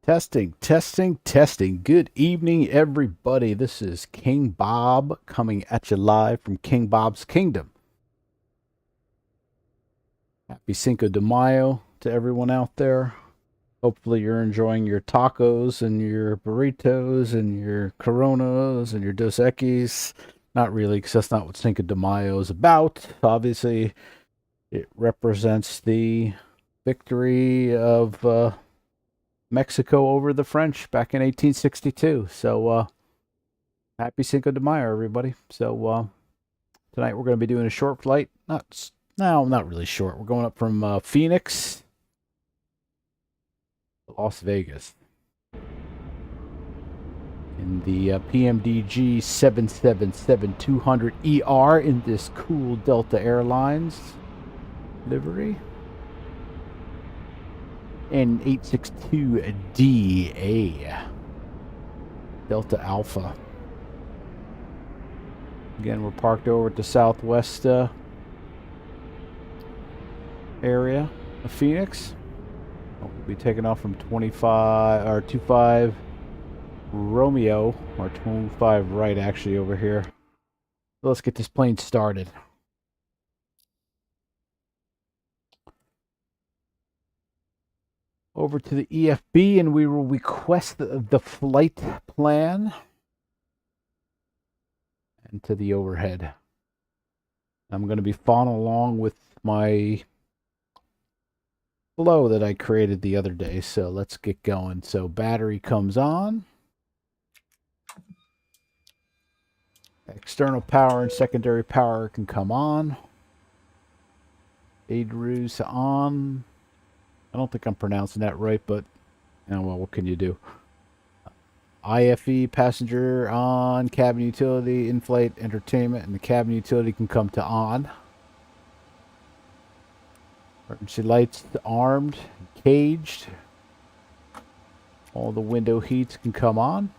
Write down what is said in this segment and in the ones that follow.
Testing, testing, testing. Good evening, everybody. This is King Bob coming at you live from King Bob's Kingdom. Happy Cinco de Mayo to everyone out there. Hopefully you're enjoying your tacos and your burritos and your Coronas and your Dos Equis. Not really, because that's not what Cinco de Mayo is about. Obviously, it represents the victory of Mexico over the French back in 1862. So, happy Cinco de Mayo, everybody. So, tonight we're going to be doing a short flight. Not really short. We're going up from Phoenix to Las Vegas in the PMDG 777-200ER in this cool Delta Airlines livery. And 862DA Delta Alpha. Again, we're parked over at the southwest area of Phoenix. We'll be taking off from 25 Romeo, or 25 right actually over here. So let's get this plane started. Over to the EFB, and we will request the flight plan and to the overhead. I'm going to be following along with my flow that I created the other day, so let's get going. So battery comes on. External power and secondary power can come on. ADRU's on. I don't think I'm pronouncing that right, but well, what can you do? IFE passenger on, cabin utility, in-flight entertainment, and the cabin utility can come to on. Emergency lights armed, caged. All the window heats can come on.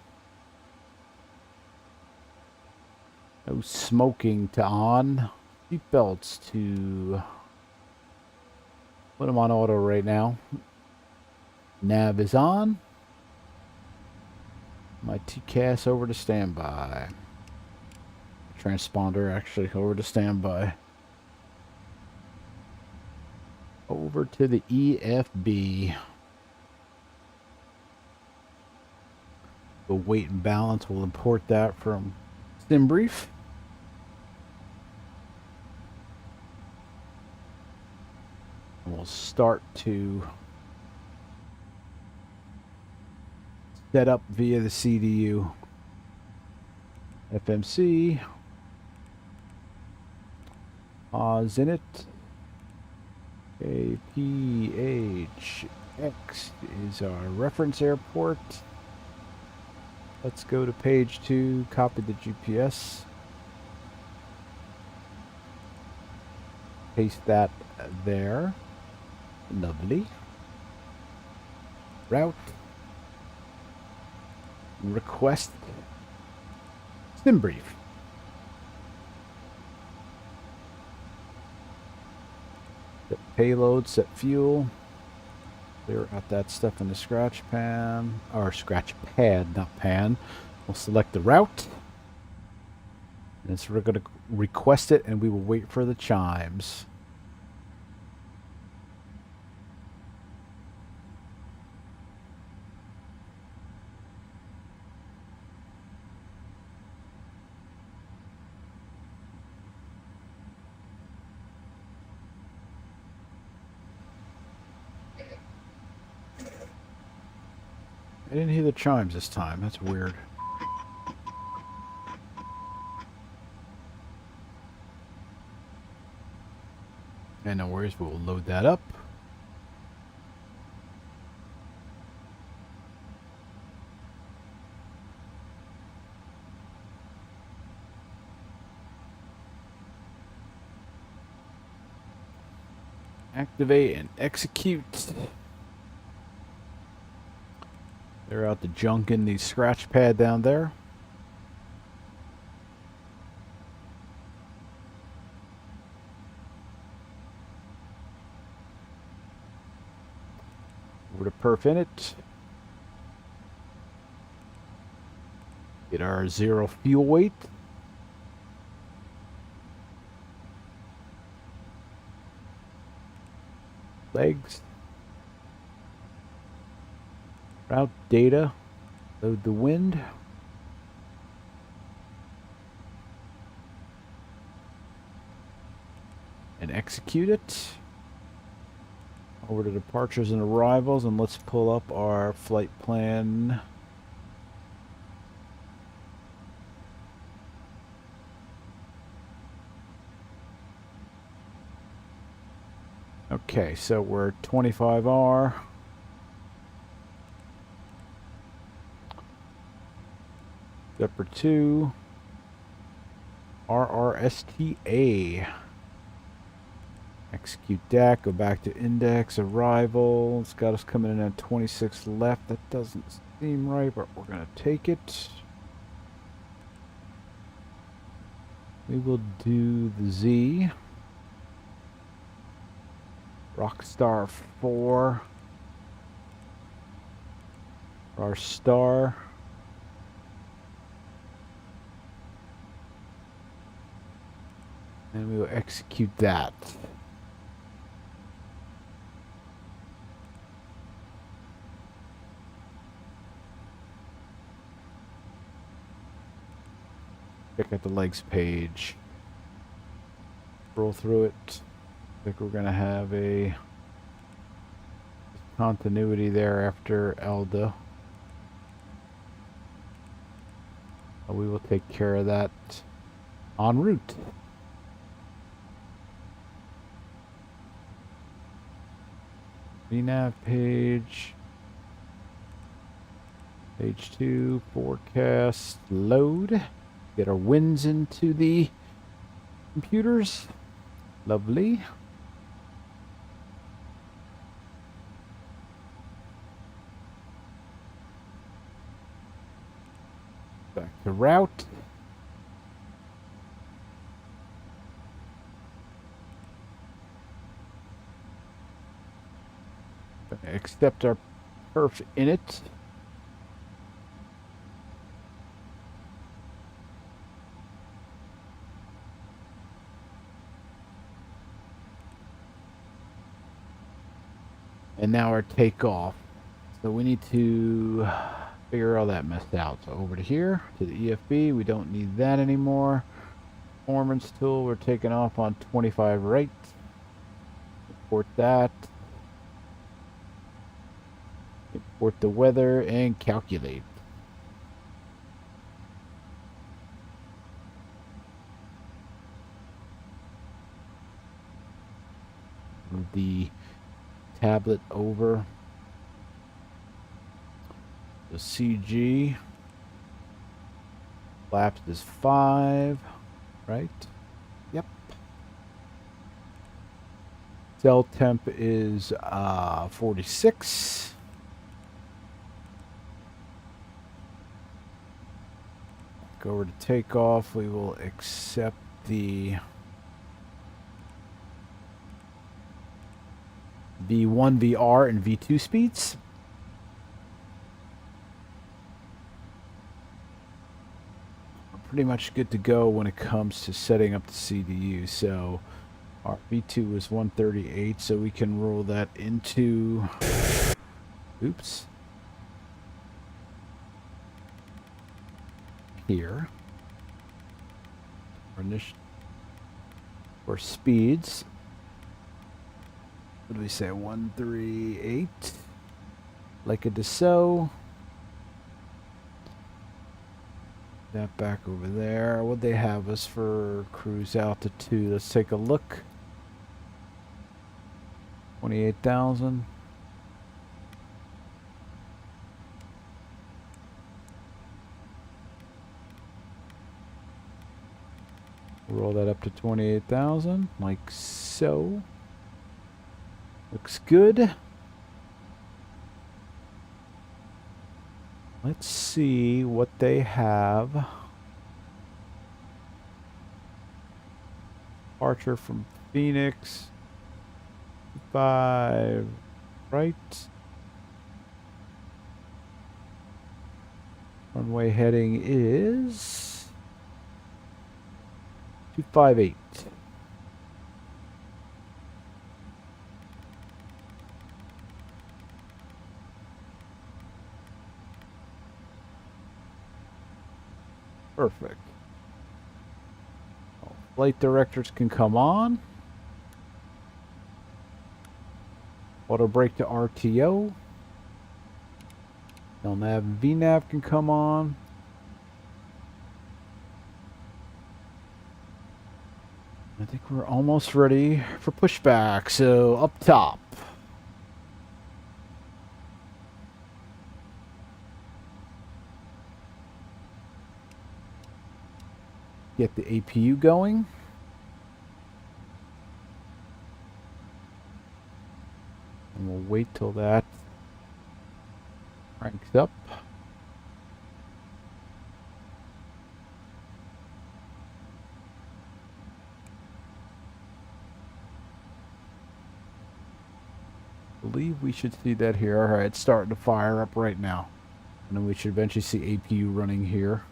No smoking to on. Seat belts to put them on auto right now. Nav is on. My TCAS over to standby. Transponder actually over to standby. Over to the EFB. The weight and balance, we'll import that from SimBrief. And we'll start to set up via the CDU. FMC. Zenit. KPHX is our reference airport. Let's go to page 2, copy the GPS. Paste that there. Lovely. Route. Request SimBrief. Set payload, set fuel. Clear out that stuff in the scratch pan, or scratch pad, not pan. We'll select the route. And so we're going to request it, and we will wait for the chimes. I didn't hear the chimes this time. That's weird. And no worries, we'll load that up. Activate and execute. They're out the junk in the scratch pad down there. Over to perf init. Get our 0 fuel weight. Legs. Route data. Load the wind. And execute it. Over to departures and arrivals, and let's pull up our flight plan. Okay, so we're 25R. Upper 2. RRSTA. Execute DAC, go back to index, arrival. It's got us coming in at 26 left. That doesn't seem right, but we're going to take it. We will do the Z. Rockstar 4. Our star. And we will execute that. Check out the legs page. Scroll through it. I think we're going to have a continuity there after Elda. We will take care of that en route. VNAV page. Page 2, forecast, load. Get our winds into the computers. Lovely. Back to route. Accept our perf in it. And now our takeoff. So we need to figure all that mess out. So over to here, to the EFB. We don't need that anymore. Performance tool, we're taking off on 25 right. Import that. Import the weather and calculate. Move the tablet over. The CG. Lapse is 5, right? Yep. Cell temp is 46. Go over to takeoff. We will accept the V1, VR, and V2 speeds. We're pretty much good to go when it comes to setting up the CDU. So our V2 is 138, so we can roll that into, oops, here. For speeds. What do we say? 138. Like a Dassault. That back over there. What'd they have us for cruise altitude? Let's take a look. 28,000. Roll that up to 28,000, like so. Looks good. Let's see what they have. Departure from Phoenix. 5, right? Runway heading is 258. Perfect. Flight directors can come on. Auto brake to RTO. LNAV and VNAV can come on. I think we're almost ready for pushback. So up top. Get the APU going. And we'll wait till that cranks up. I believe we should see that here. All right, it's starting to fire up right now. And then we should eventually see APU running here.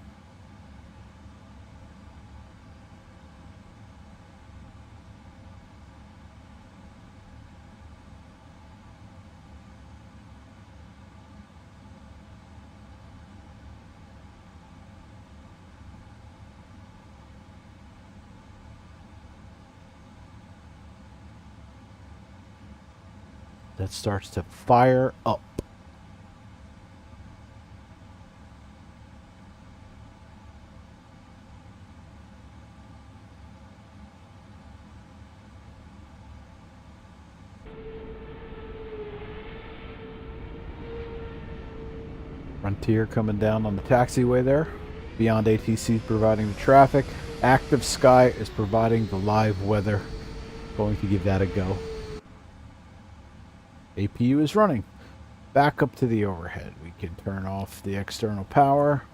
That starts to fire up. Frontier coming down on the taxiway there. Beyond ATC providing the traffic. Active Sky is providing the live weather. Going to give that a go. APU is running. Back up to the overhead. We can turn off the external power.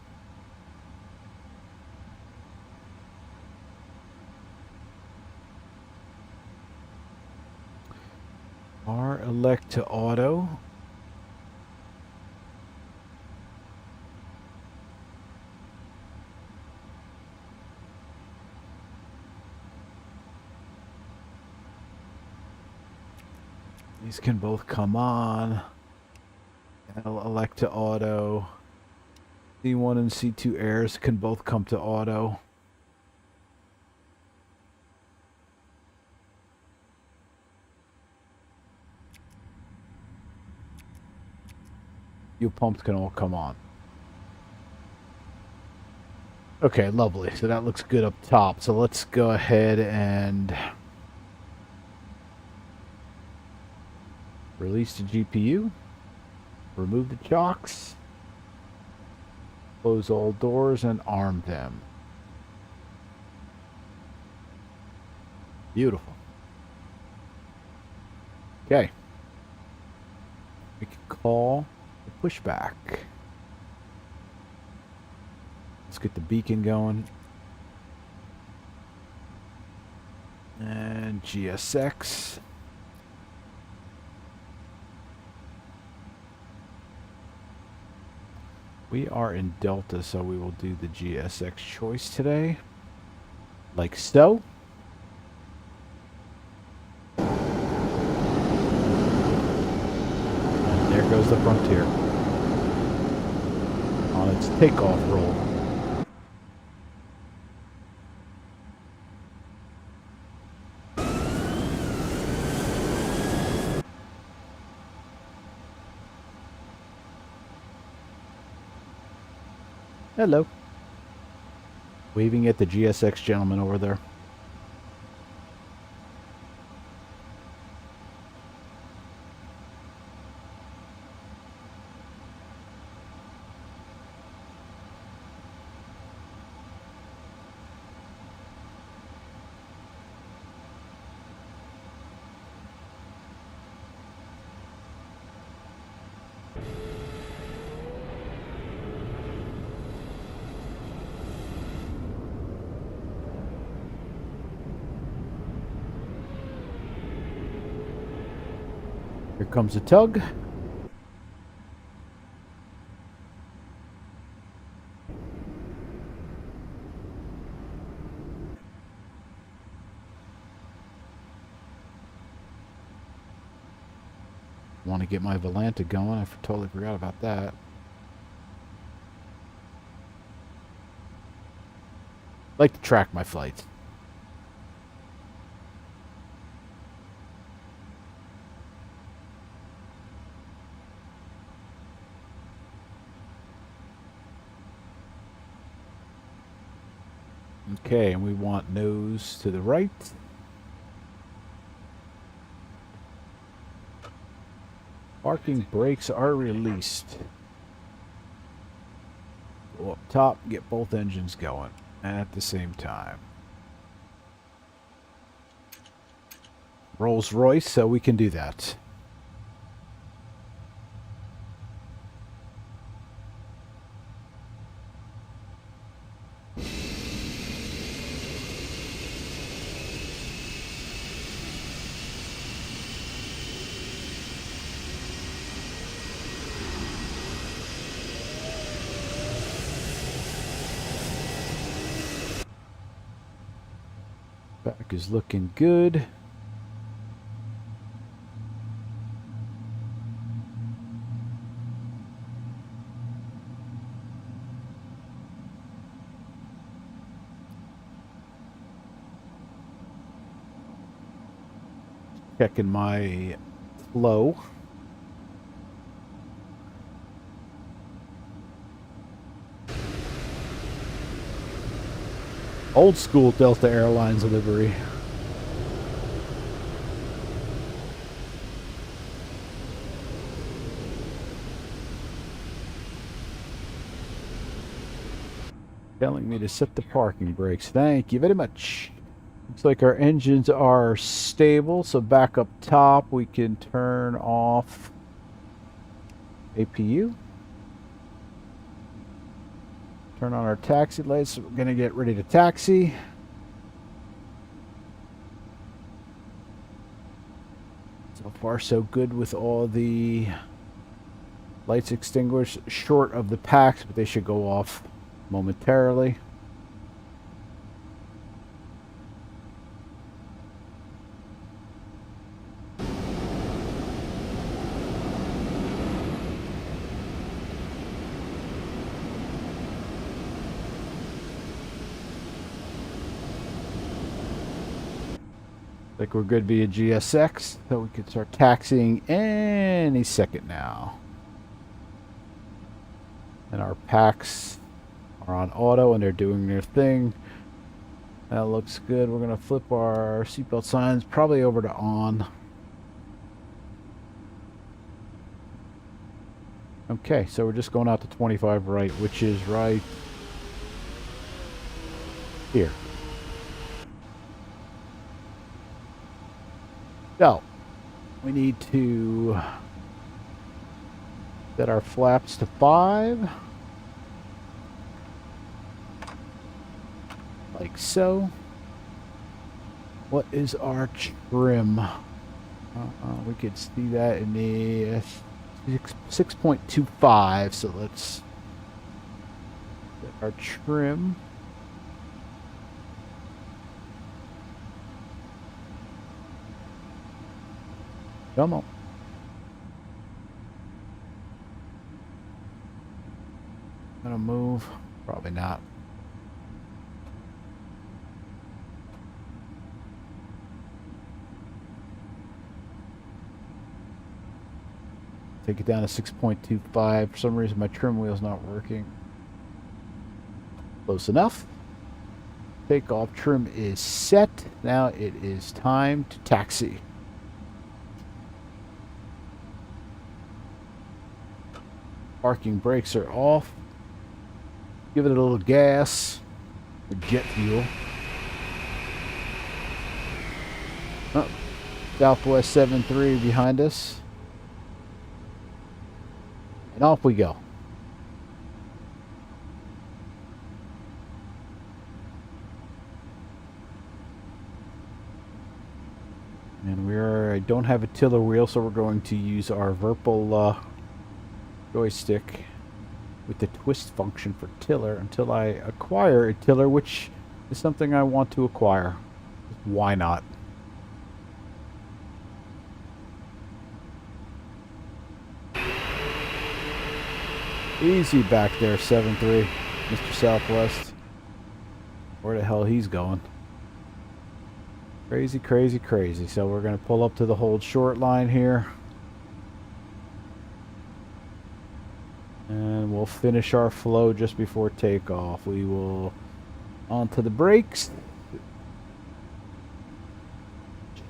R elect to auto. These can both come on. I'll elect to auto. C1 and C2 airs can both come to auto. Fuel pumps can all come on. Okay, lovely. So that looks good up top. So let's go ahead and release the GPU, remove the chocks, close all doors, and arm them. Beautiful. Okay. We can call the pushback. Let's get the beacon going. And GSX. We are in Delta, so we will do the GSX choice today. Like so. And there goes the Frontier. On its takeoff roll. Hello. Waving at the GSX gentleman over there. Here comes a tug. want to get my Volanta going. I totally forgot about that. I like to track my flights. Okay, and we want nose to the right. Parking brakes are released. Go up top, get both engines going at the same time. Rolls Royce, so we can do that. Back is looking good. Checking my flow. Old school Delta Airlines livery. Telling me to set the parking brakes. Thank you very much. Looks like our engines are stable, so back up top we can turn off APU. Turn on our taxi lights. We're going to get ready to taxi. So far so good with all the lights extinguished, short of the packs, but they should go off momentarily. Like we're good via GSX, so we can start taxiing any second now. And our packs are on auto and they're doing their thing. That looks good. We're going to flip our seatbelt signs probably over to on. Okay, so we're just going out to 25 right, which is right here. So, we need to set our flaps to 5. Like so. What is our trim? We could see that in the 6.25. So let's set our trim. Come on. Gonna move? Probably not. Take it down to 6.25. For some reason my trim wheel's not working. Close enough. Takeoff trim is set. Now it is time to taxi. Parking brakes are off. Give it a little gas. Or jet fuel. Oh, Southwest 73 behind us. And off we go. And I don't have a tiller wheel, so we're going to use our Virpil joystick with the twist function for tiller until I acquire a tiller, which is something I want to acquire. Why not? Easy back there, 7-3, Mr. Southwest. Where the hell he's going? Crazy, crazy, crazy. So we're going to pull up to the hold short line here. And we'll finish our flow just before takeoff. We will onto the brakes.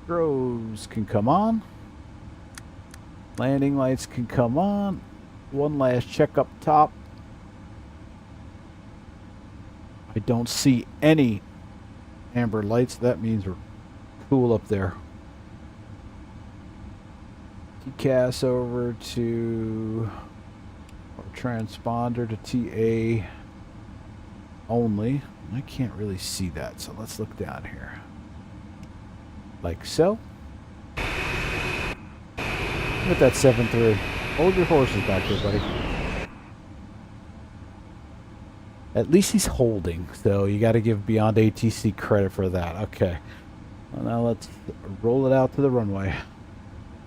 Strobes can come on. Landing lights can come on. One last check up top. I don't see any amber lights. That means we're cool up there. TCAS over to our transponder to TA only. I can't really see that, so let's look down here. Like so. Look at that 7-3. Hold your horses back there, buddy. At least he's holding, so you got to give Beyond ATC credit for that. Okay. Well, now let's roll it out to the runway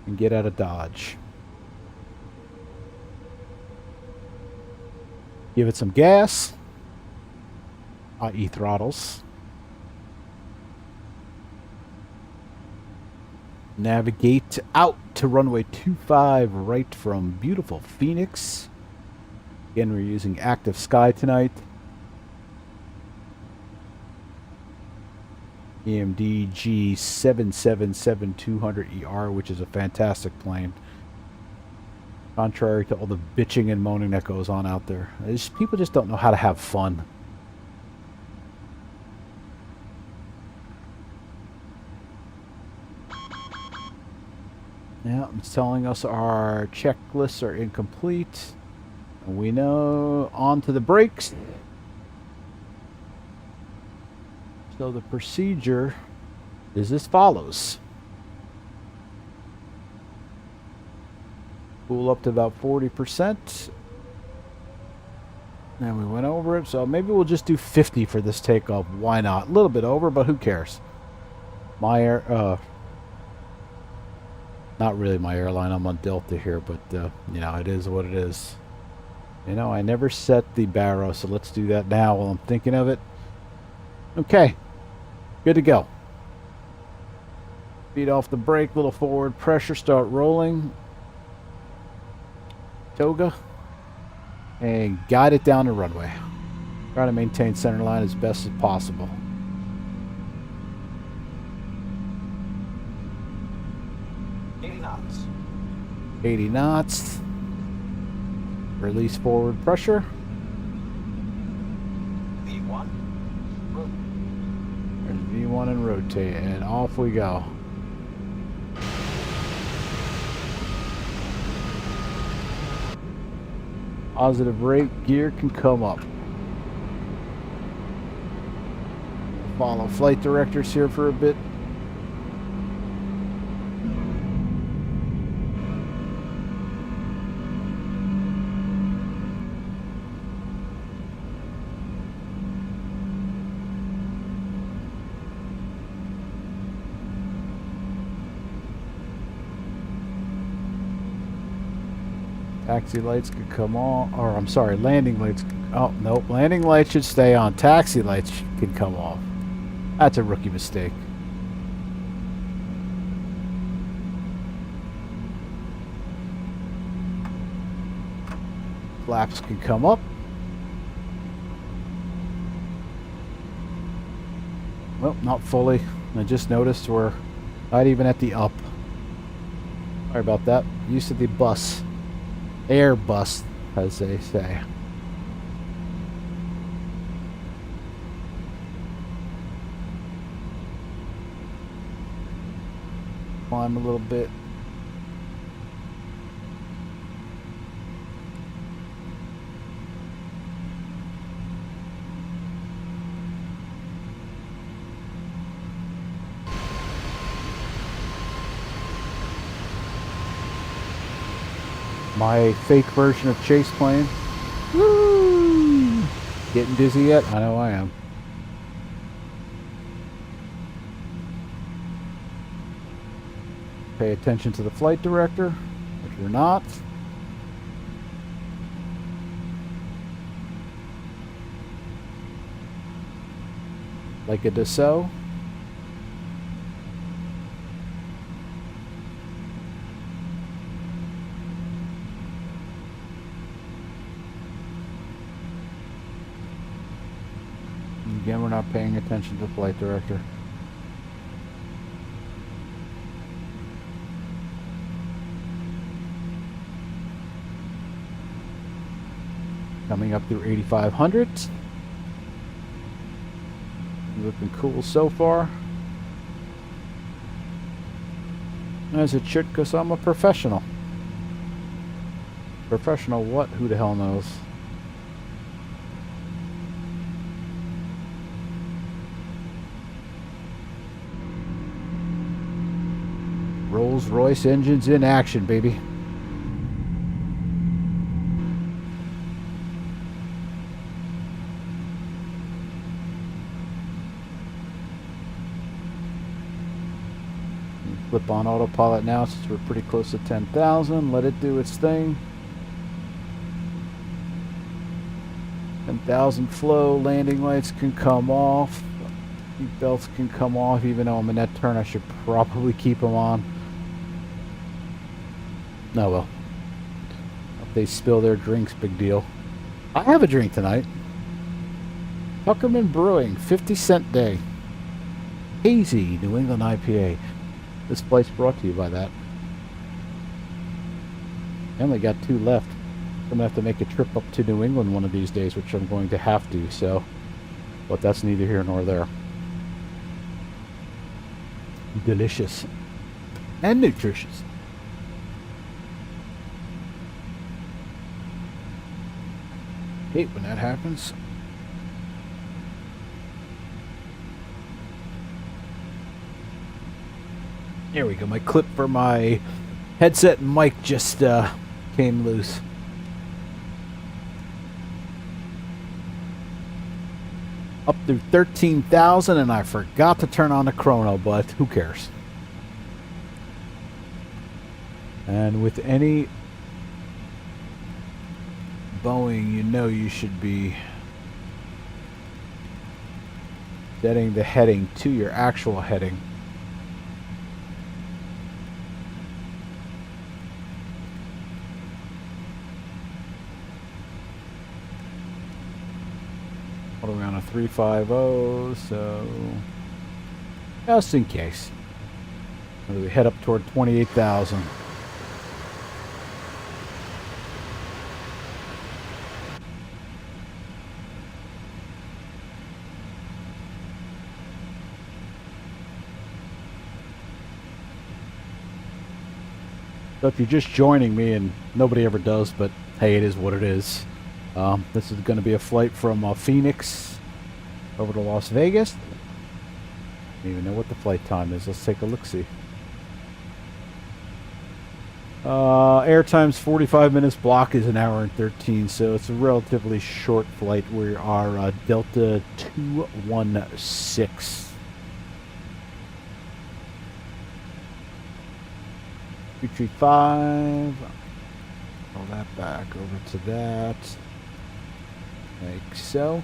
and get out of Dodge. Give it some gas, i.e. throttles. Navigate out to runway 25 right from beautiful Phoenix. Again, we're using active sky tonight. PMDG 777-200ER, which is a fantastic plane. Contrary to all the bitching and moaning that goes on out there. People just don't know how to have fun. Yeah, it's telling us our checklists are incomplete. And we know onto the brakes. So the procedure is as follows. Cool up to about 40%. And we went over it, so maybe we'll just do 50 for this takeoff. Why not? A little bit over, but who cares? Not really my airline. I'm on Delta here, but you know, it is what it is. You know, I never set the barrow, so let's do that now while I'm thinking of it. Okay, good to go. Feet off the brake, little forward pressure, start rolling. Toga, and guide it down the runway. Try to maintain center line as best as possible. knots. 80 knots. Release forward pressure. V1. There's V1 and rotate, and off we go. Positive rate gear can come up. Follow flight directors here for a bit. Taxi lights could come on, or I'm sorry, landing lights. Oh, nope, landing lights should stay on. Taxi lights can come off. That's a rookie mistake. Flaps can come up. Well, not fully. I just noticed we're not even at the up. Sorry about that. Used to the bus. Airbus, as they say. Climb a little bit. My fake version of chase plane. Woo! Getting dizzy yet? I know I am. Pay attention to the flight director, if you're not. like a Dassault. Again, we're not paying attention to the flight director. Coming up through 8,500. Looking cool so far. As it should, because I'm a professional. Professional what? Who the hell knows? Rolls-Royce engines in action, baby. Flip on autopilot now since we're pretty close to 10,000. Let it do its thing. 10,000 flow. Landing lights can come off. Seat belts can come off. Even though I'm in that turn, I should probably keep them on. No, well. If they spill their drinks, big deal. I have a drink tonight. Tuckerman Brewing, 50-cent day. Hazy New England IPA. This flight's brought to you by that. I only got 2 left. I'm going to have to make a trip up to New England one of these days, which I'm going to have to, so. But that's neither here nor there. Delicious. And nutritious. Hate when that happens. There we go. My clip for my headset and mic just came loose. Up through 13,000, and I forgot to turn on the chrono, but who cares? And with any Boeing, you know you should be setting the heading to your actual heading. What are we on, a 350? So just in case. As we head up toward 28,000. So if you're just joining me, and nobody ever does, but hey, it is what it is. This is going to be a flight from Phoenix over to Las Vegas. I don't even know what the flight time is. Let's take a look-see. Airtime's 45 minutes. Block is 1 hour and 13, so it's a relatively short flight. We are Delta 216. Tree 5. Roll that back over to that. Like so.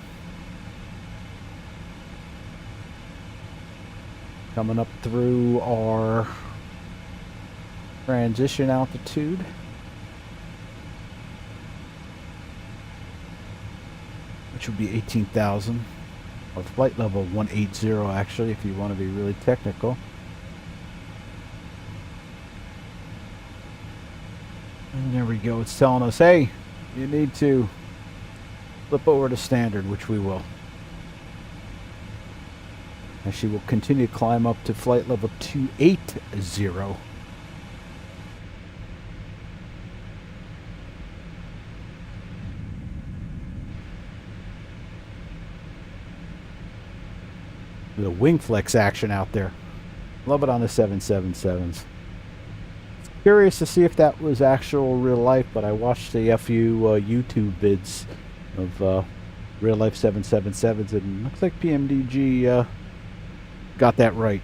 Coming up through our transition altitude. Which would be 18,000. Or flight level 180 actually, if you want to be really technical. And there we go. It's telling us, hey, you need to flip over to standard, which we will. And she will continue to climb up to flight level 280. The wing flex action out there. Love it on the 777s. Curious to see if that was actual real life, but I watched a few YouTube vids of real life 777s, and it looks like PMDG got that right.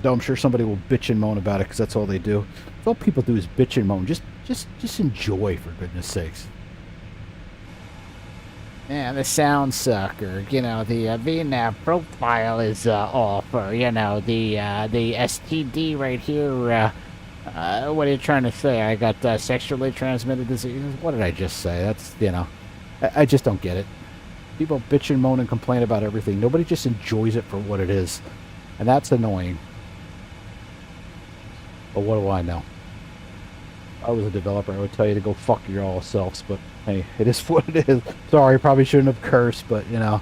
Though I'm sure somebody will bitch and moan about it, because that's all they do. All people do is bitch and moan. Just enjoy, for goodness sakes. Yeah, the sound sucker. You know, the VNAV profile is off. Or, you know, the STD right here. What are you trying to say? I got sexually transmitted disease? What did I just say? That's, you know, I just don't get it. People bitch and moan and complain about everything. Nobody just enjoys it for what it is. And that's annoying. But what do I know? If I was a developer, I would tell you to go fuck your all selves, but hey, it is what it is. Sorry, probably shouldn't have cursed, but you know.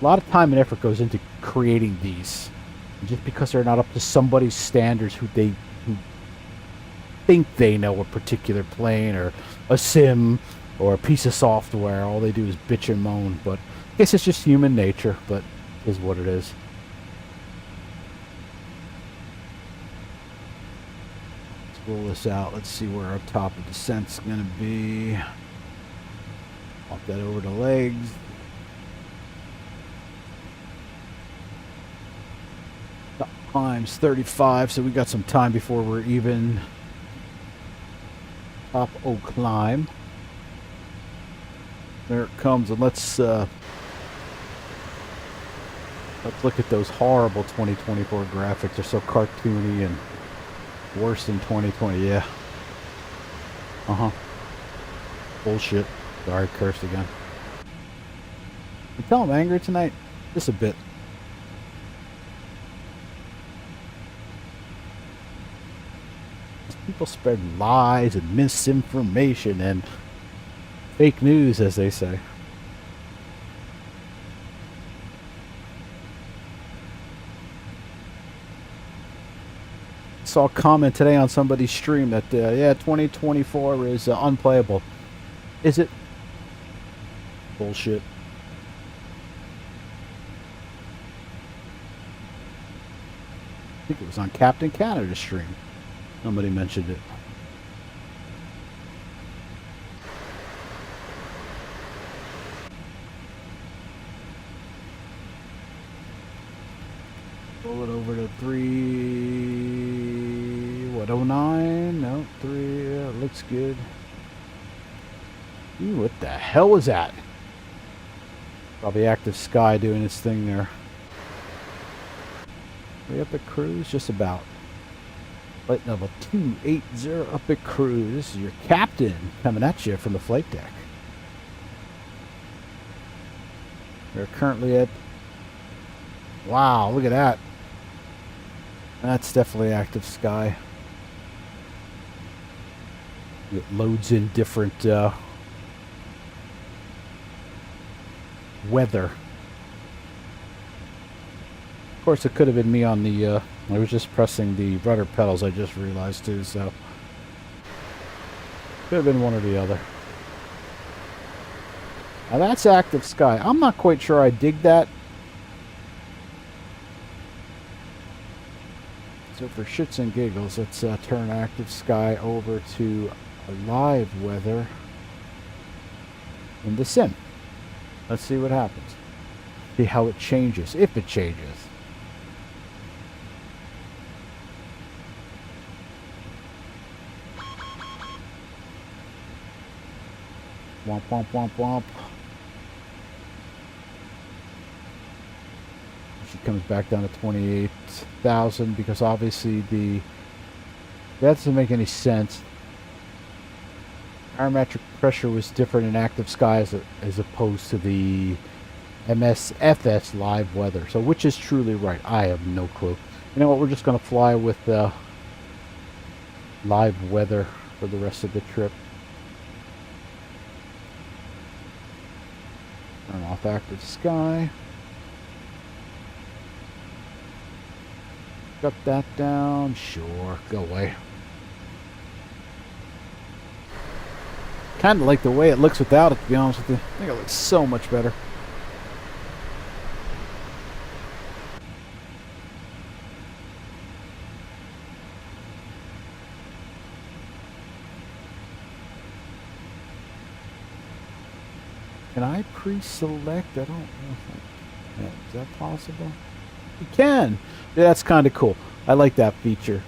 A lot of time and effort goes into creating these. And just because they're not up to somebody's standards who think they know a particular plane or a sim or a piece of software, all they do is bitch and moan. But I guess it's just human nature, but it is what it is. Roll this out. Let's see where our top of descent's going to be. Walk that over to legs. Top climb's 35, so we got some time before we're even. Top O climb. There it comes, and let's look at those horrible 2024 graphics. They're so cartoony and worse than 2020, yeah. Bullshit. Sorry, cursed again. You tell I'm angry tonight? Just a bit. People spread lies and misinformation and fake news, as they say. Saw a comment today on somebody's stream that yeah, 2024 is unplayable. Is it? Bullshit. I think it was on Captain Canada's stream. Somebody mentioned it. Roll it over to 309. No, 3. Yeah, it looks good. Ooh, what the hell was that? Probably Active Sky doing its thing there. We up at cruise, just about. Flight level 280 up at cruise. This is your captain coming at you from the flight deck. We're currently at. Wow, look at that. That's definitely Active Sky. It loads in different weather. Of course, it could have been me on the. I was just pressing the rudder pedals. I just realized too. So could have been one or the other. Now that's Active Sky. I'm not quite sure I dig that. So for shits and giggles, let's turn Active Sky over to live weather in the sim. Let's see what happens. See how it changes, if it changes. Womp womp womp womp. She comes back down to 28,000 because obviously that doesn't make any sense. Barometric pressure was different in Active Sky as opposed to the MSFS live weather. So which is truly right? I have no clue. You know what? We're just going to fly with live weather for the rest of the trip. Turn off Active Sky. Got that down. Sure, go away. Kind of like the way it looks without it, to be honest with you. I think it looks so much better. Can I pre-select? I don't know if is that possible? You can. Yeah, that's kind of cool. I like that feature.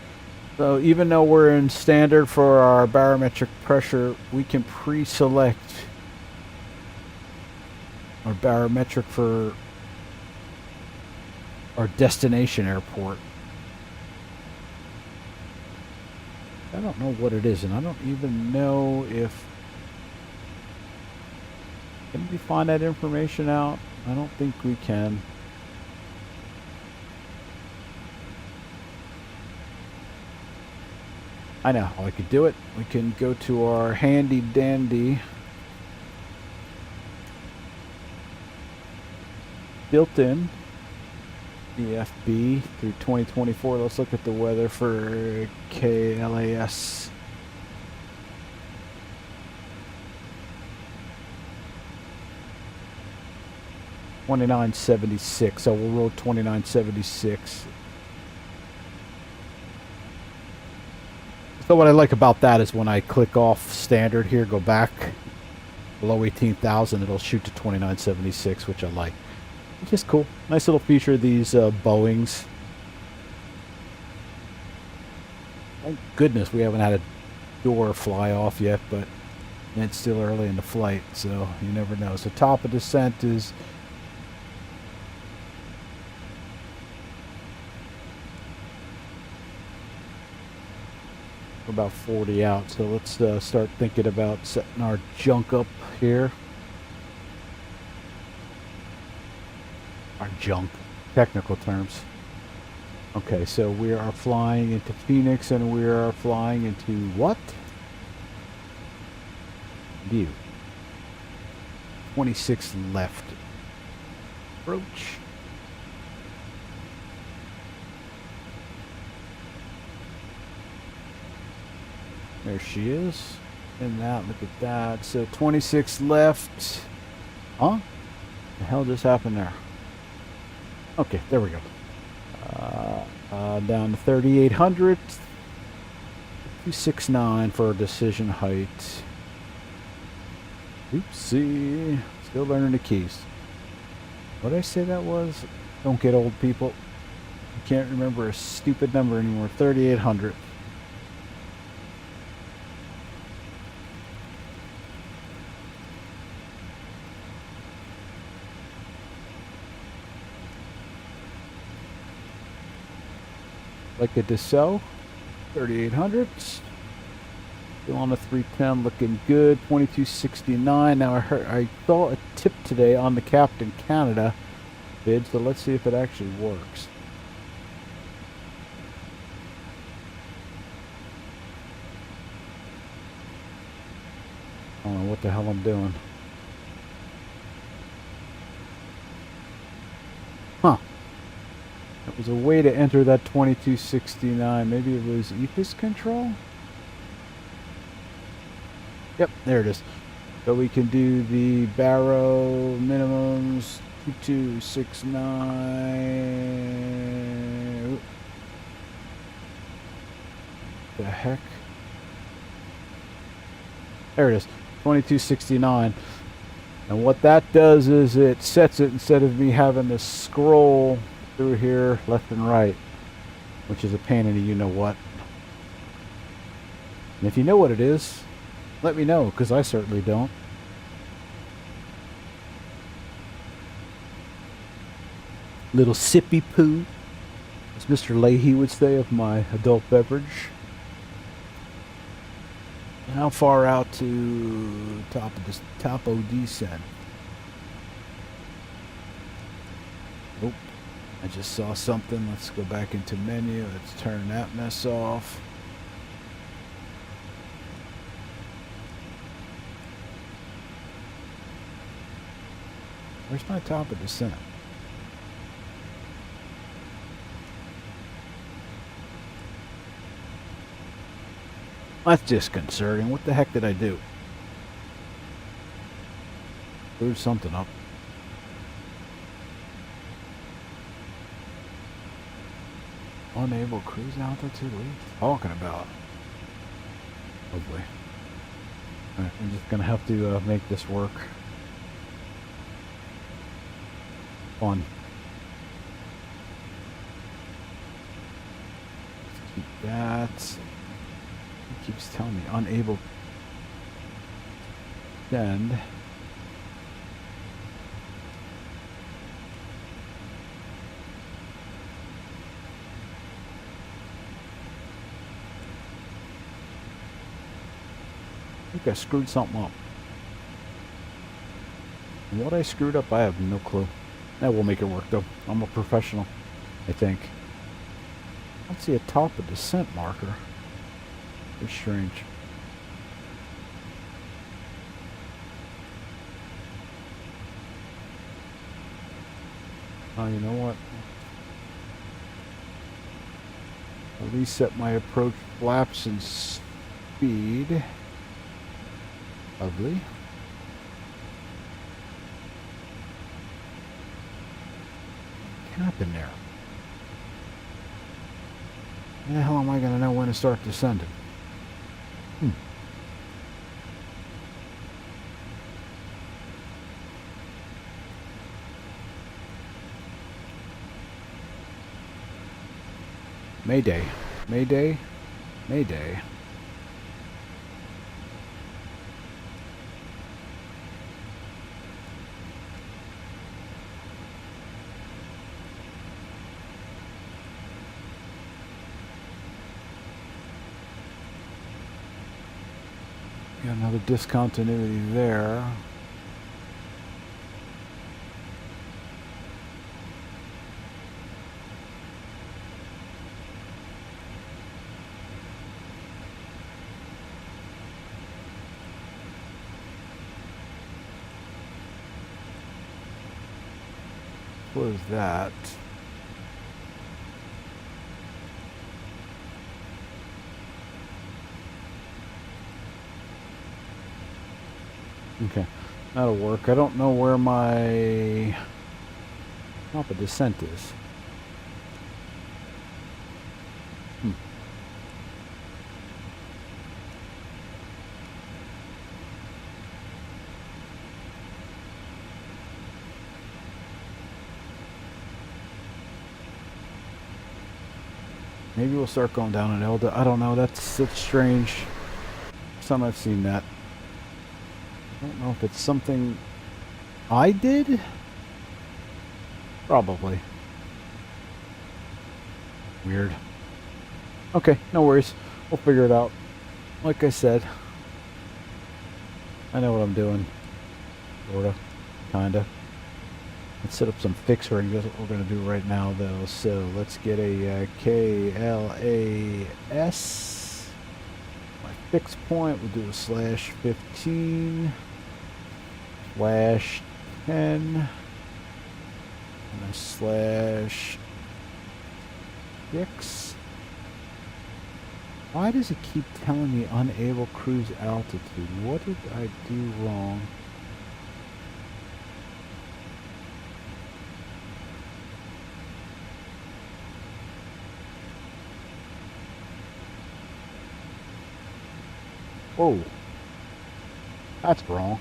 So even though we're in standard for our barometric pressure, we can pre-select our barometric for our destination airport. I don't know what it is, and I don't even know if... Can we find that information out? I don't think we can. I know how I could do it. We can go to our handy dandy built-in EFB through 2024. Let's look at the weather for KLAS. $29.76. So we'll roll $29.76. So what I like about that is when I click off standard here, go back below 18,000, it'll shoot to $29.76, which I like. Which is cool. Nice little feature of these Boeings. Thank goodness we haven't had a door fly off yet, but it's still early in the flight, so you never know. So top of descent is about 40 out, so let's start thinking about setting our junk up here. Our junk, technical terms. Okay, so we are flying into Phoenix, and we are flying into what? View. 26 left. Approach. There she is. And that, look at that. So 26 left. Huh? The hell just happened there? Okay, there we go. Down to 3,800. 269 for decision height. Oopsie. Still learning the keys. What did I say that was? Don't get old, people. You can't remember a stupid number anymore. 3,800. Like a Dassault, 3,800. Still on the 310, looking good. 2269. Now I saw a tip today on the Captain Canada bid, so let's see if it actually works. I don't know what the hell I'm doing. Huh. That was a way to enter that 2269. Maybe it was EPIS control? Yep, there it is. So we can do the Barrow minimums. 2269. The heck? There it is. 2269. And what that does is it sets it, instead of me having to scroll through here left and right, which is a pain in the you-know-what. And if you know what it is, let me know, because I certainly don't. Little sippy poo, as Mr. Leahy would say, of my adult beverage. And how far out to top of this topo descent? Nope. I just saw something. Let's go back into menu. Let's turn that mess off. Where's my top of descent? That's disconcerting. What the heck did I do? Screwed something up. Unable cruise altitude. What are you talking about? Oh boy. Alright, I'm just gonna have to make this work. Fun. Let's keep that. It keeps telling me unable to send. think I screwed something up. And what I screwed up, I have no clue. That will make it work though. I'm a professional, I think. I don't see a top of descent marker. It's strange. Oh, you know what? I'll reset my approach flaps and speed. Lovely. What happened there? How the hell am I going to know when to start descending? Mayday. Mayday. Mayday. Got another discontinuity there. What is that? Okay, that'll work. I don't know where my top of descent is. Maybe we'll start going down an Elda. I don't know. That's strange. First time I've seen that. I don't know if it's something I did. Probably. Weird. Okay, no worries. We'll figure it out. Like I said, I know what I'm doing. Sorta. Kinda. Let's set up some fix rings. That's what we're going to do right now, though. So let's get a KLAS. My fix point, we'll do a /15, /10, and a /6. Why does it keep telling me unable cruise altitude? What did I do wrong? Whoa, that's wrong.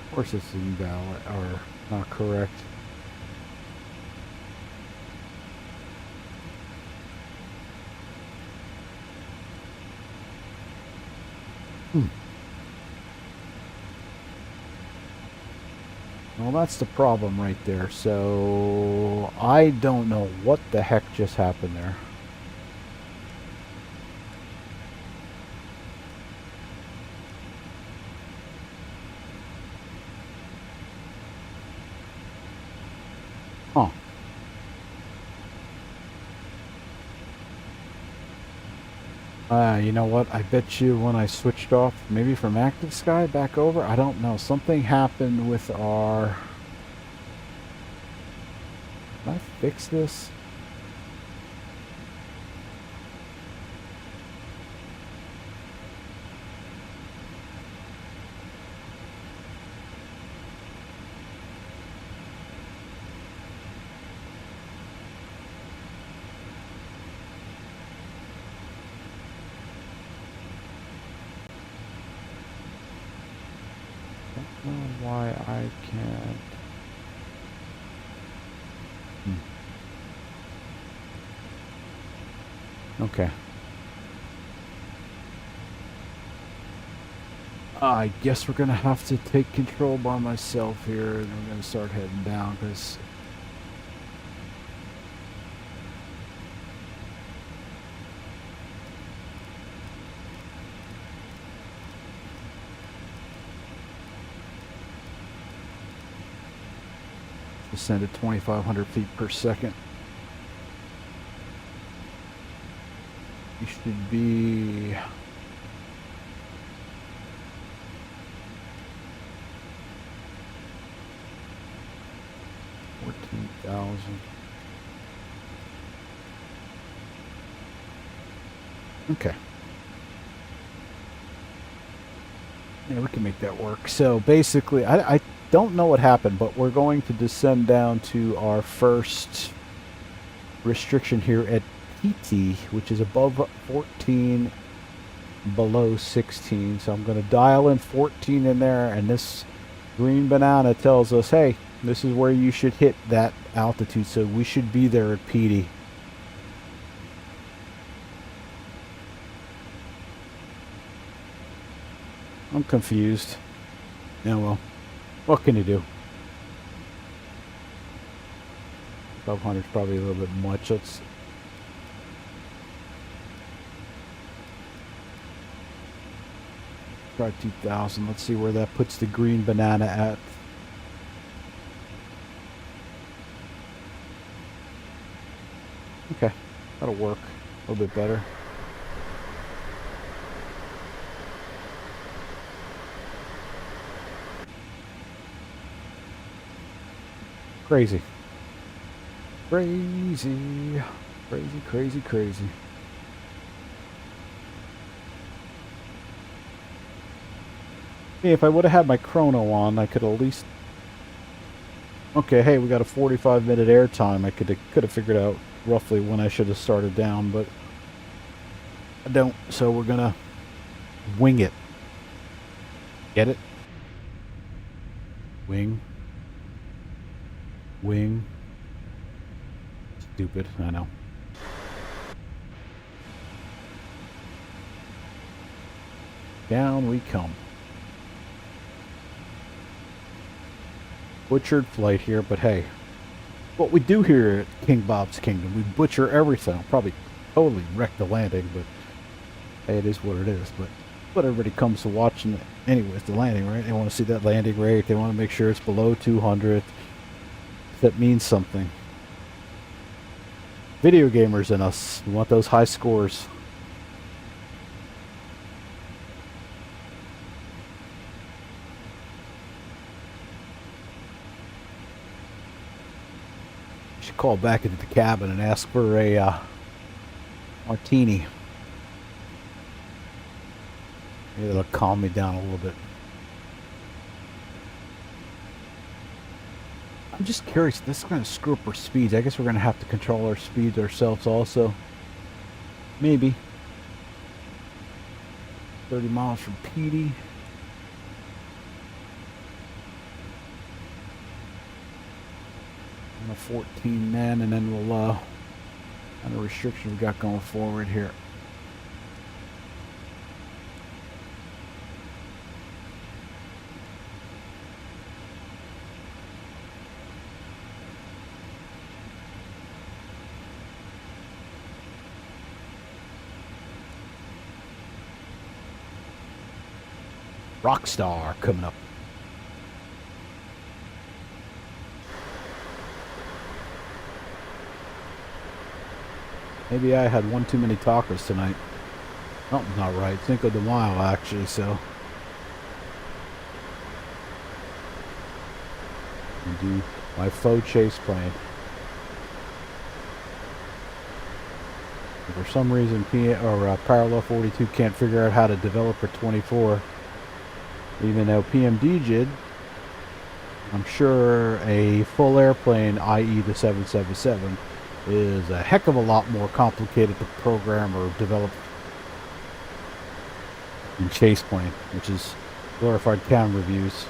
Of course it's invalid, or not correct. Well, that's the problem right there. So I don't know what the heck just happened there. Huh. You know what? I bet you when I switched off, maybe from active sky back over, I don't know. Something happened with our... Can I fix this? I don't know why I can't. Okay. I guess we're gonna have to take control by myself here, and we're gonna start heading down because Descend at 2,500 feet per second. You should be... $14,000. Okay. Yeah, we can make that work. So basically, I don't know what happened, but we're going to descend down to our first restriction here at PT, which is above 14, below 16. So I'm going to dial in 14 in there, and this green banana tells us, hey, this is where you should hit that altitude. So we should be there at PD. I'm confused. Yeah, well, what can you do? 1200 is probably a little bit much. Let's try 2000. Let's see where that puts the green banana at. Okay, that'll work a little bit better. Crazy. Crazy. Crazy, crazy, crazy. Hey, if I would have had my chrono on, I could at least... Okay, hey, we got a 45-minute airtime. I could have figured out roughly when I should have started down, but I don't, so we're gonna wing it. Get it? Wing. Wing. Stupid, I know. Down we come. Butchered flight here, but hey, what we do here at King Bob's Kingdom, we butcher everything. Probably totally wreck the landing, but hey, it is what it is. But everybody comes to watching it anyways, the landing, right? They want to see that landing rate. They want to make sure it's below 200. That means something. Video gamers in us, we want those high scores. Should call back into the cabin and ask for a martini. Maybe that'll calm me down a little bit. I'm just curious, this is going to screw up our speeds. I guess we're going to have to control our speeds ourselves also. Maybe. 30 miles from PD. And a 14 men, and then we'll, on the restriction we got going forward here. Rockstar coming up. Maybe I had one too many tacos tonight. Something's not right. Cinco de Mayo, actually, so. And do my faux chase plane. For some reason, Parallel 42 can't figure out how to develop for 24. Even though PMDG did, I'm sure a full airplane, i.e. the 777, is a heck of a lot more complicated to program or develop than chase plane, which is glorified camera views.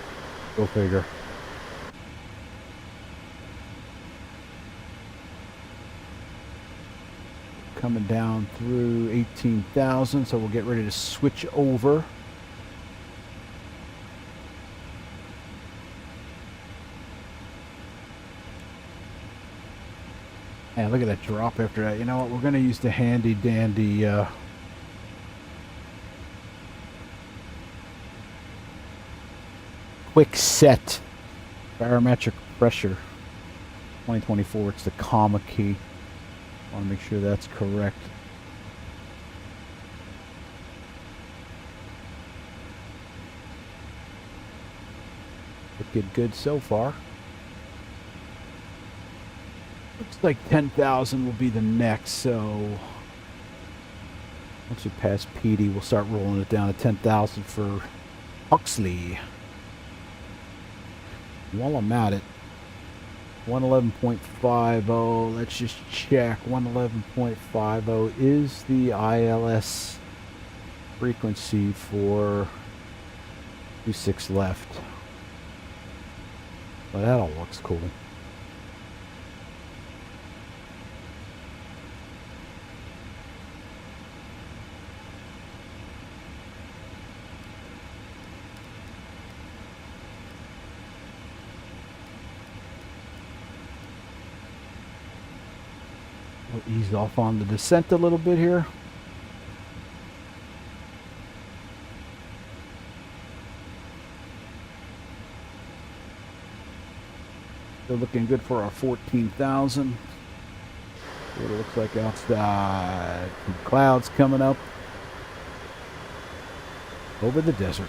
Go figure. Coming down through 18,000, so we'll get ready to switch over. Yeah, look at that drop after that. You know what? We're going to use the handy dandy quick set barometric pressure 2024, it's the comma key. I want to make sure that's correct. Looking good so far. Looks like 10,000 will be the next, so once we pass PD, we'll start rolling it down to 10,000 for Huxley. While I'm at it, 111.50, let's just check. 111.50 is the ILS frequency for 26 left. Well, that all looks cool. We'll ease off on the descent a little bit here. Still looking good for our 14,000. What it looks like outside. Some clouds coming up over the desert.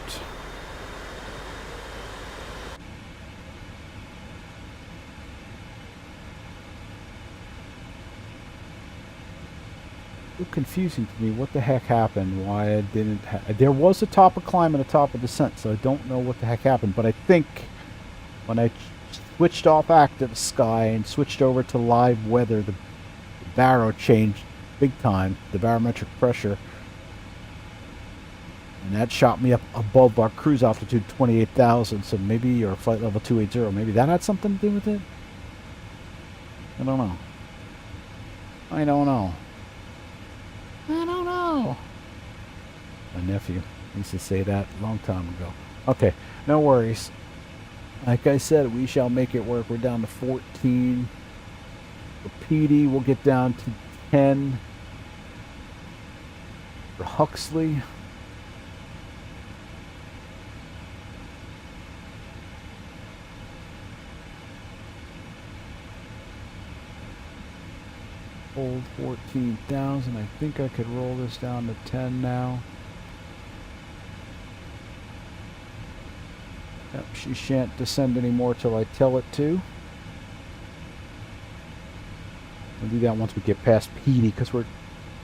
A little confusing to me what the heck happened, why I didn't there was a top of climb and a top of descent, so I don't know what the heck happened, but I think when I switched off active sky and switched over to live weather, the baro changed big time, the barometric pressure, and that shot me up above our cruise altitude 28,000, so maybe, or flight level 280, maybe that had something to do with it? I don't know. I don't know. My nephew used to say that a long time ago. Okay, no worries. Like I said, we shall make it work. We're down to 14. For PD, we'll get down to 10. For Huxley, hold 14,000. I think I could roll this down to 10 now. Yep, she shan't descend anymore till I tell it to. We'll do that once we get past PD, because you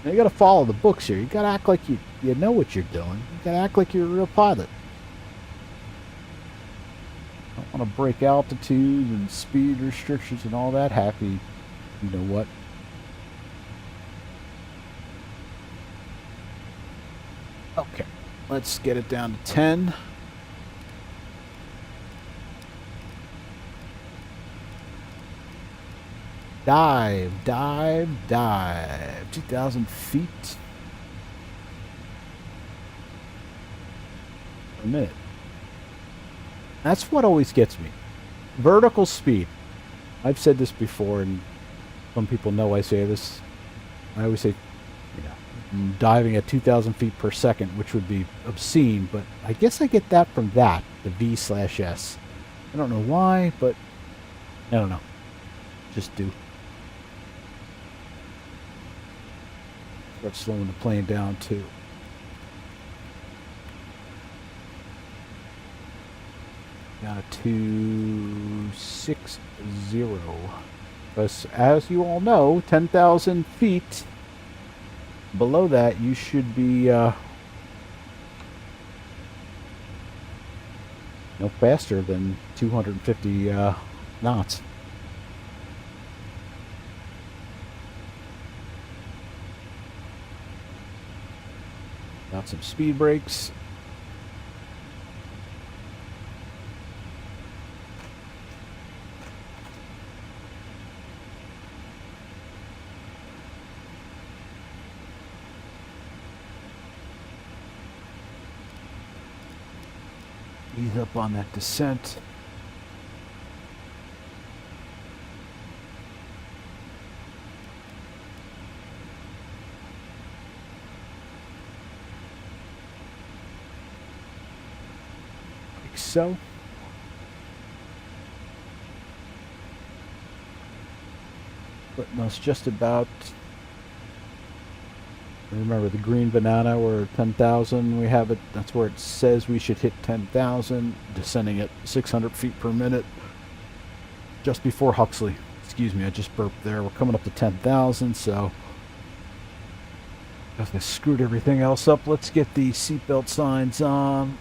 got to follow the books here. You got to act like you know what you're doing. You got to act like you're a real pilot. Don't want to break altitude and speed restrictions and all that happy. You know what? Okay, let's get it down to 10. Dive, dive, dive. 2,000 feet a minute. That's what always gets me. Vertical speed. I've said this before, and some people know I say this. I always say, I'm diving at 2,000 feet per second, which would be obscene, but I guess I get that from that, the V/S. I don't know why, but I don't know. Just do. Start slowing the plane down too. Down to 260. Because as you all know, 10,000 feet below that, you should be no faster than 250 knots. Got some speed brakes. Ease up on that descent. Like so. putting us just about. Remember the green banana, we're at 10,000. We have it. That's where it says we should hit 10,000. Descending at 600 feet per minute. Just before Huxley. Excuse me, I just burped there. We're coming up to 10,000, so I screwed everything else up. Let's get the seatbelt signs on.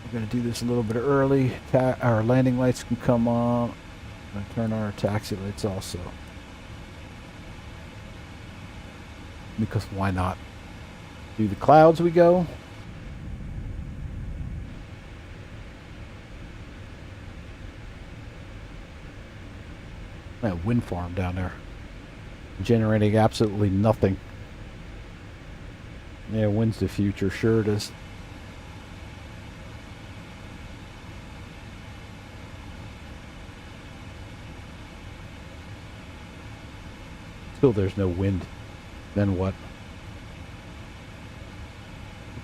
We're going to do this a little bit early. Our landing lights can come on. I'm going to turn on our taxi lights also. Because why not? Through the clouds we go. That wind farm down there. Generating absolutely nothing. Yeah, wind's the future. Sure it is. Still there's no wind. Then what?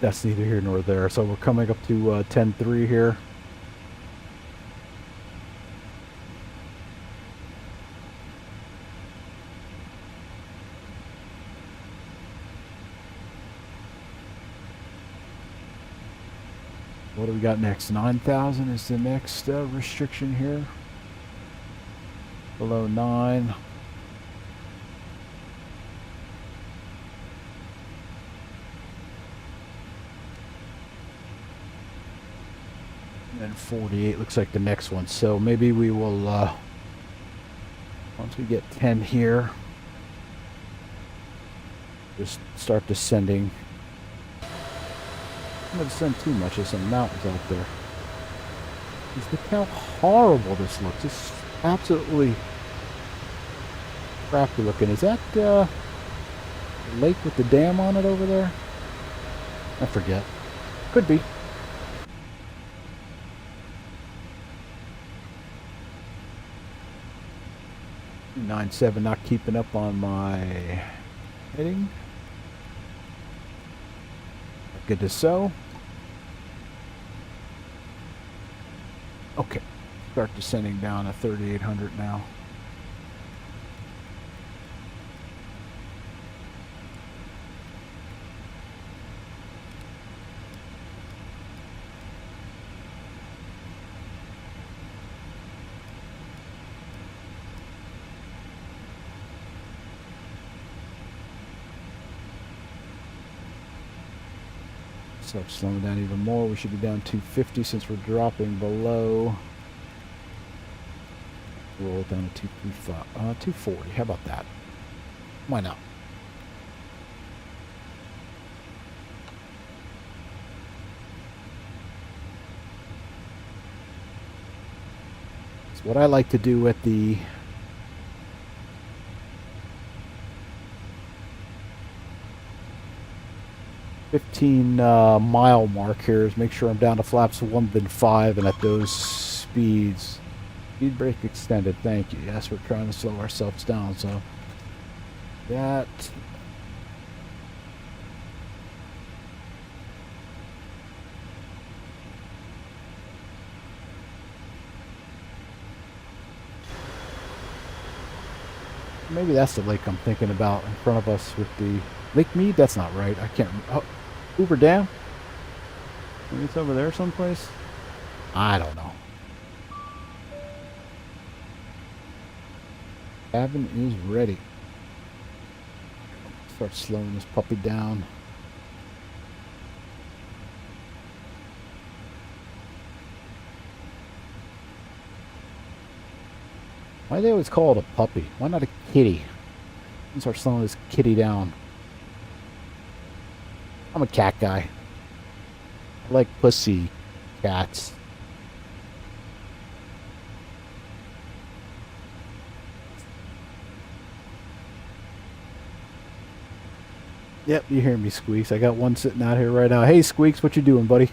That's neither here nor there. So we're coming up to 10.3 here. What do we got next? 9,000 is the next restriction here. Below 9. And 48 looks like the next one. So maybe we will, once we get 10 here, just start descending. I'm going to descend too much. There's some mountains out there. Just look how horrible this looks. It's absolutely crappy looking. Is that the lake with the dam on it over there? I forget. Could be. 9.7 not keeping up on my heading. Good to so. Okay. Start descending down to 3,800 now. Start slowing down even more. We should be down 250 since we're dropping below. Roll it down to 235, 240. How about that? Why not? It's what I like to do at the mile mark here is make sure I'm down to flaps 1 then 5 and at those speeds. Speed brake extended, thank you. Yes, we're trying to slow ourselves down, so that maybe that's the lake I'm thinking about in front of us with the Lake Mead. That's not right. I can't. Oh, Hoover Dam. Maybe it's over there someplace. I don't know. Cabin is ready. Start slowing this puppy down. Why do they always call it a puppy? Why not a kitty? Let's start slowing this kitty down. I'm a cat guy. I like pussy cats. Yep, you hear me, Squeaks. I got one sitting out here right now. Hey, Squeaks, what you doing, buddy?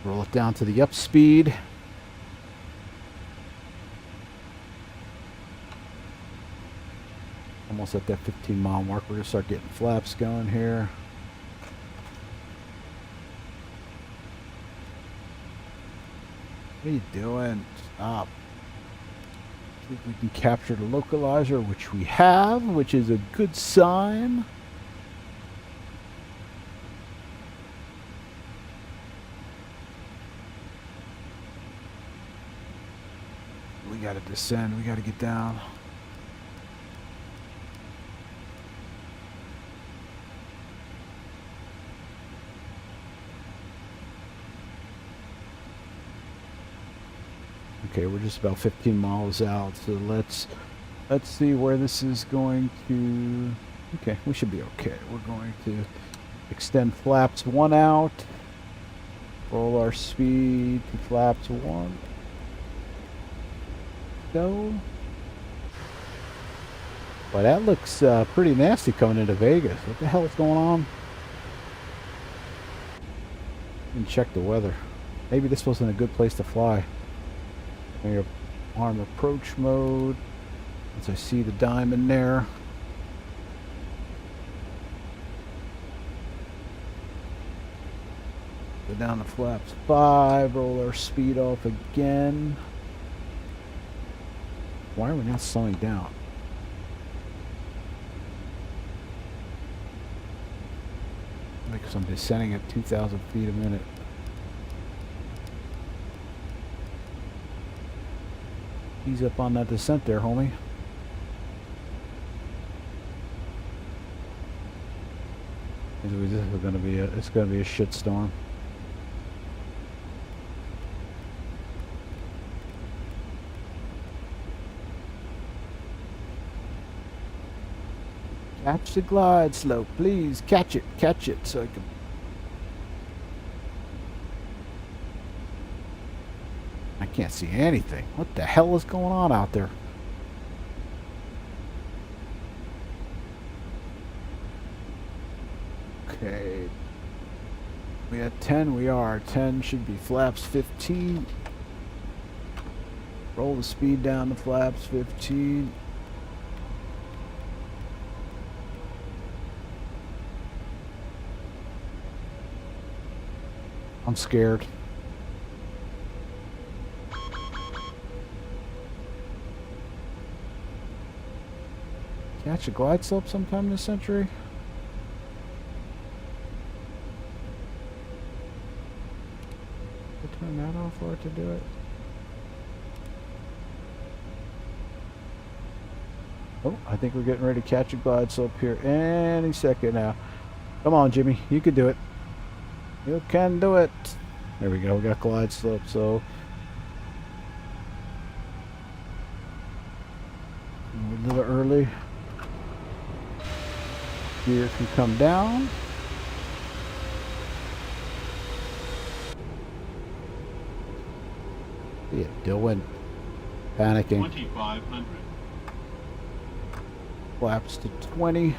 Roll it down to the up speed. almost at that 15-mile mark. We're going to start getting flaps going here. What are you doing? Stop. See if we can capture the localizer, which we have, which is a good sign. We got to descend. We got to get down. Okay, we're just about 15 miles out, so let's see where this is going to. Okay, we should be okay. We're going to extend flaps 1 out, roll our speed to flaps 1. Go. Well, that looks pretty nasty coming into Vegas. What the hell is going on? And check the weather. Maybe this wasn't a good place to fly. Maybe arm approach mode. As I see the diamond there. Go down to flaps 5. Roll our speed off again. Why are we not slowing down? Because I'm descending at 2,000 feet a minute. Ease up on that descent there, homie. It's gonna be a shit storm. Catch the glide slope, please. Catch it, so I can. I can't see anything. What the hell is going on out there? Okay. We at 10, we are. 10 should be flaps 15. Roll the speed down to flaps 15. I'm scared. Catch a glide slope sometime this century? I turn that off for it to do it. Oh, I think we're getting ready to catch a glide slope here any second now. Come on, Jimmy. You can do it. You can do it. There we go. We got glide slope. So a little early. Gear can come down. What are you doing? Panicking. 2,500. Flaps to 20.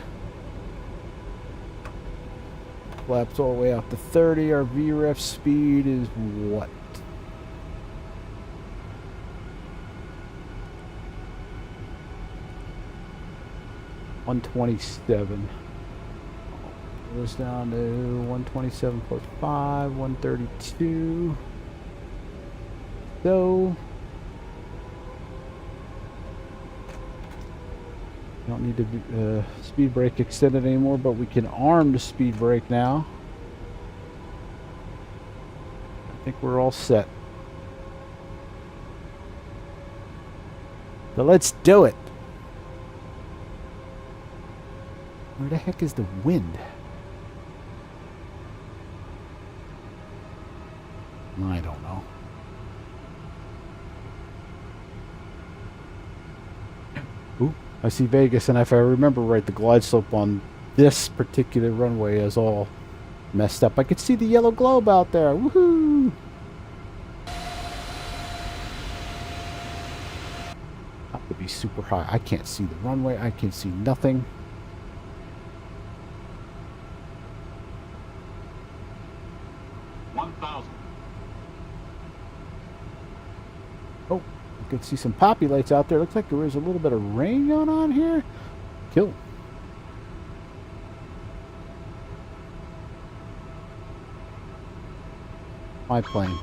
Flaps all the way out to 30. Our VREF speed is what? $127. Goes down to 127 plus 5, 132. So don't need to speed brake extended anymore, but we can arm the speed brake now. I think we're all set. So let's do it. Where the heck is the wind? I don't know. Ooh, I see Vegas, and if I remember right, the glide slope on this particular runway is all messed up. I could see the yellow globe out there. Woohoo! Have to be super high. I can't see the runway. I can see nothing. Oh, I could see some poppy lights out there. Looks like there was a little bit of rain going on here. kill. My plane.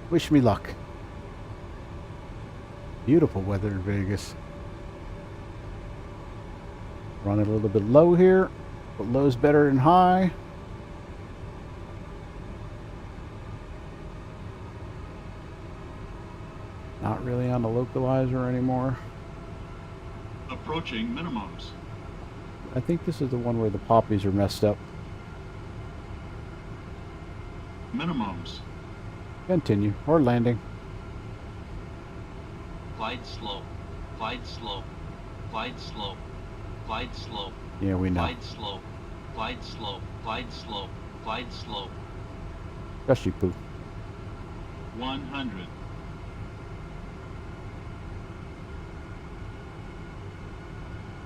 Wish me luck. Beautiful weather in Vegas. Run it a little bit low here, but low's better than high. Not really on the localizer anymore. Approaching minimums. I think this is the one where the poppies are messed up. Minimums. Continue, or landing. Glide slope. Glide slope. Glide slope. Glide slope. Yeah, we know. Glide slope. Glide slope. Glide slope. Glide slope. Gushy poo. 100.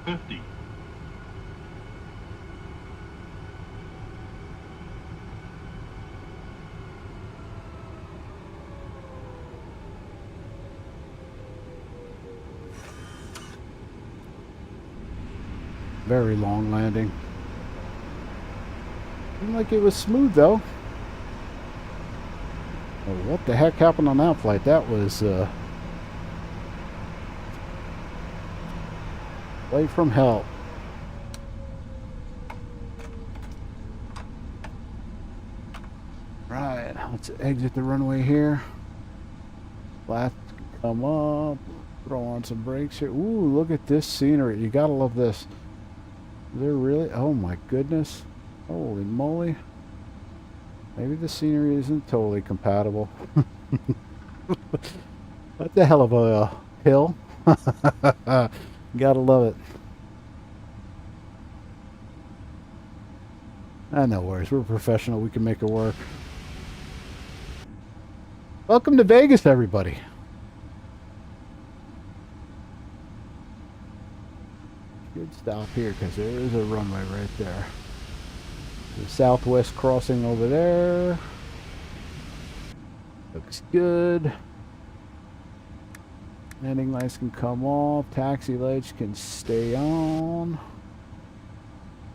50. 'Very long landing. Seemed like it was smooth though. Oh, what the heck happened on that flight? That was flight from hell. Right, let's exit the runway here. Flats come up. Throw on some brakes here. Ooh, look at this scenery. You gotta love this. They're really, oh my goodness. Holy moly. Maybe the scenery isn't totally compatible. What the hell of a hill. Gotta love it. No worries, we're professional, we can make it work. Welcome to Vegas, everybody. Good stop here because there is a runway right there. The southwest crossing over there. Looks good. Landing lights can come off. Taxi lights can stay on.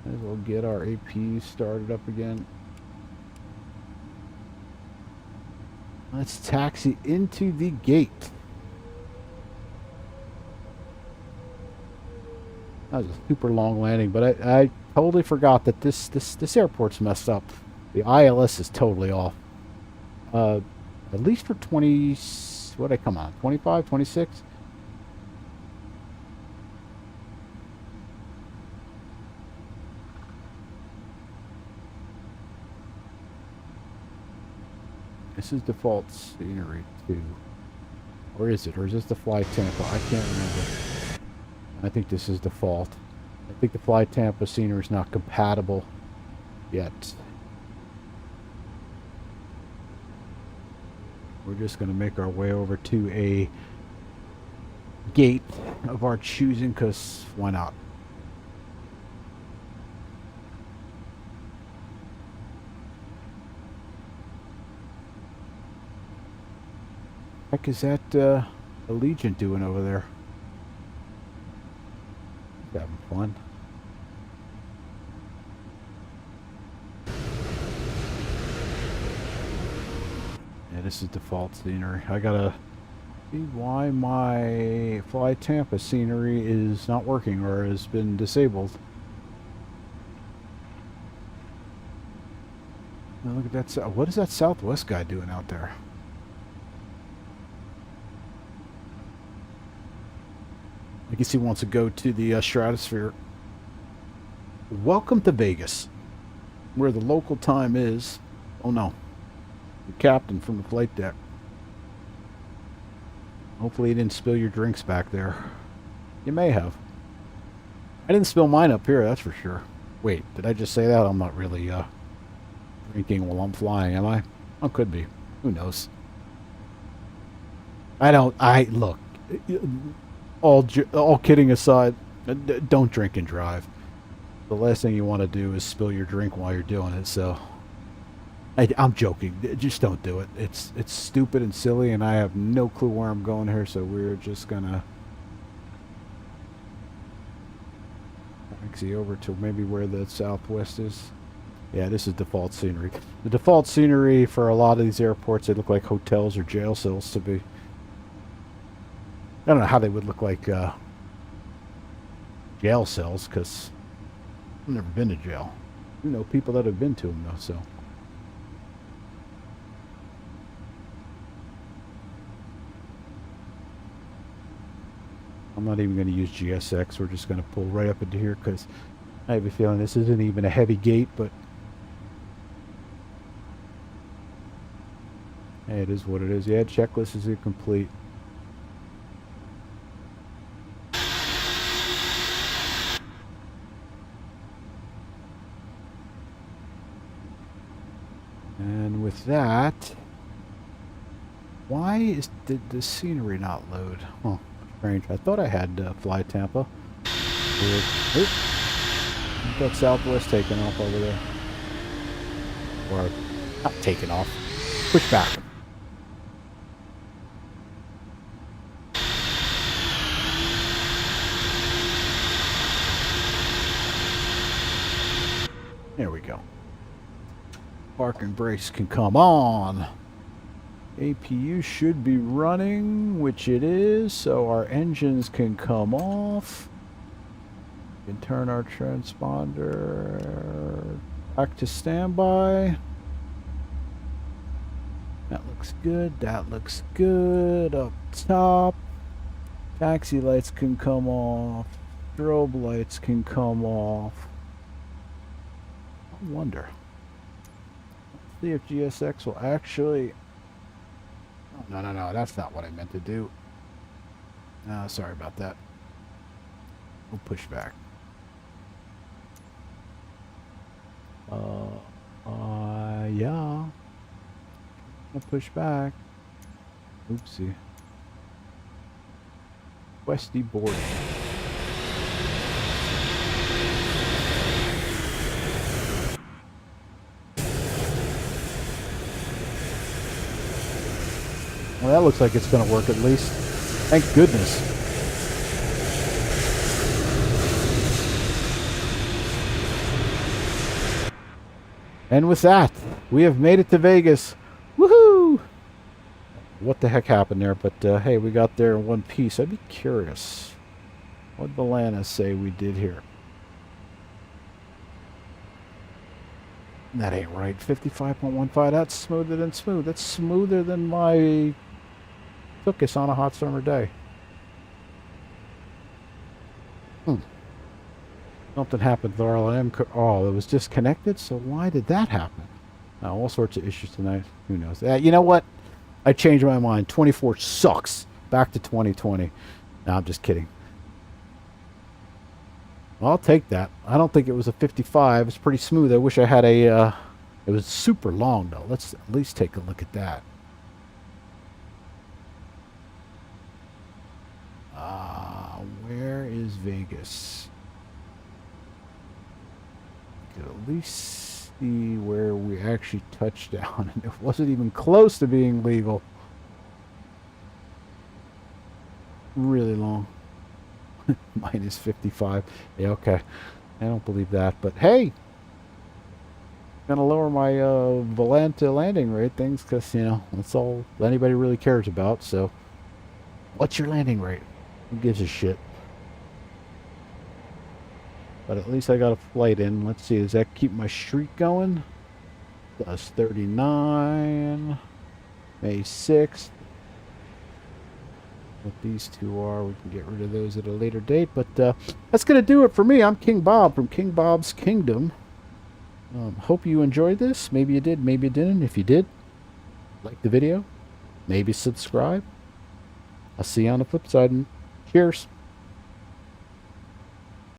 Might as well get our AP started up again. Let's taxi into the gate. That was a super long landing, but I totally forgot that this airport's messed up. The ILS is totally off. At least for 20, what'd I come on? 25, 26? This is default scenery too. Or is it? Or is this the fly Tampa? I can't remember. I think this is default. I think the fly Tampa scenery is not compatible yet. We're just going to make our way over to a gate of our choosing, because why not? Heck is that Allegiant doing over there? Having fun. Yeah, this is default scenery. I gotta see why my Fly Tampa scenery is not working or has been disabled. Now look at that. What is that Southwest guy doing out there? I guess he wants to go to the stratosphere. Welcome to Vegas, where the local time is, oh no, the captain from the flight deck. Hopefully you didn't spill your drinks back there. You may have. I didn't spill mine up here, that's for sure. Wait, did I just say that? I'm not really drinking while I'm flying, am I? Oh, could be. Who knows? Look, all kidding aside, don't drink and drive. The last thing you want to do is spill your drink while you're doing it, so I'm joking. Just don't do it. It's stupid and silly, and I have no clue where I'm going here, so we're just gonna taxi over to maybe where the southwest is. Yeah, this is default scenery. The default scenery for a lot of these airports, they look like hotels or jail cells to be. I don't know how they would look like jail cells, because I've never been to jail. You know people that have been to them, though, so. I'm not even going to use GSX. We're just going to pull right up into here because I have a feeling this isn't even a heavy gate, but hey, it is what it is. Yeah, checklist is incomplete. And with that, why did the scenery not load? Huh. Strange. I thought I had Fly Tampa. Weird. Oop. I've got Southwest taking off over there. Or, not taking off. Push back. There we go. Park and brace can come on. APU should be running, which it is, so our engines can come off. We can turn our transponder back to standby. That looks good. That looks good. Up top. Taxi lights can come off. Strobe lights can come off. I wonder. Let's see if GSX will actually... Oh, no, that's not what I meant to do. Sorry about that. We'll push back. Yeah. I'll push back. Oopsie. Westy boarding. Well, that looks like it's going to work at least. Thank goodness. And with that, we have made it to Vegas. Woohoo! What the heck happened there? But hey, we got there in one piece. I'd be curious. What did Valana say we did here? That ain't right. 55.15. That's smoother than smooth. That's smoother than my Focus on a hot summer day. Something happened with RLM. Oh, it was disconnected? So why did that happen? All sorts of issues tonight. Who knows? You know what? I changed my mind. 24 sucks. Back to 2020. No, I'm just kidding. Well, I'll take that. I don't think it was a 55. It's pretty smooth. I wish I had a... it was super long, though. Let's at least take a look at that. Where is Vegas? Could at least see where we actually touched down, and it wasn't even close to being legal. Really long. Minus 55. Yeah, okay. I don't believe that, but hey, gonna lower my Volanta landing rate things because, you know, that's all anybody really cares about. So, what's your landing rate? Who gives a shit? But at least I got a flight in. Let's see, does that keep my streak going? Does 39. May 6th. What these two are, we can get rid of those at a later date. But that's going to do it for me. I'm King Bob from King Bob's Kingdom. Hope you enjoyed this. Maybe you did, maybe you didn't. If you did, like the video. Maybe subscribe. I'll see you on the flip side. And cheers.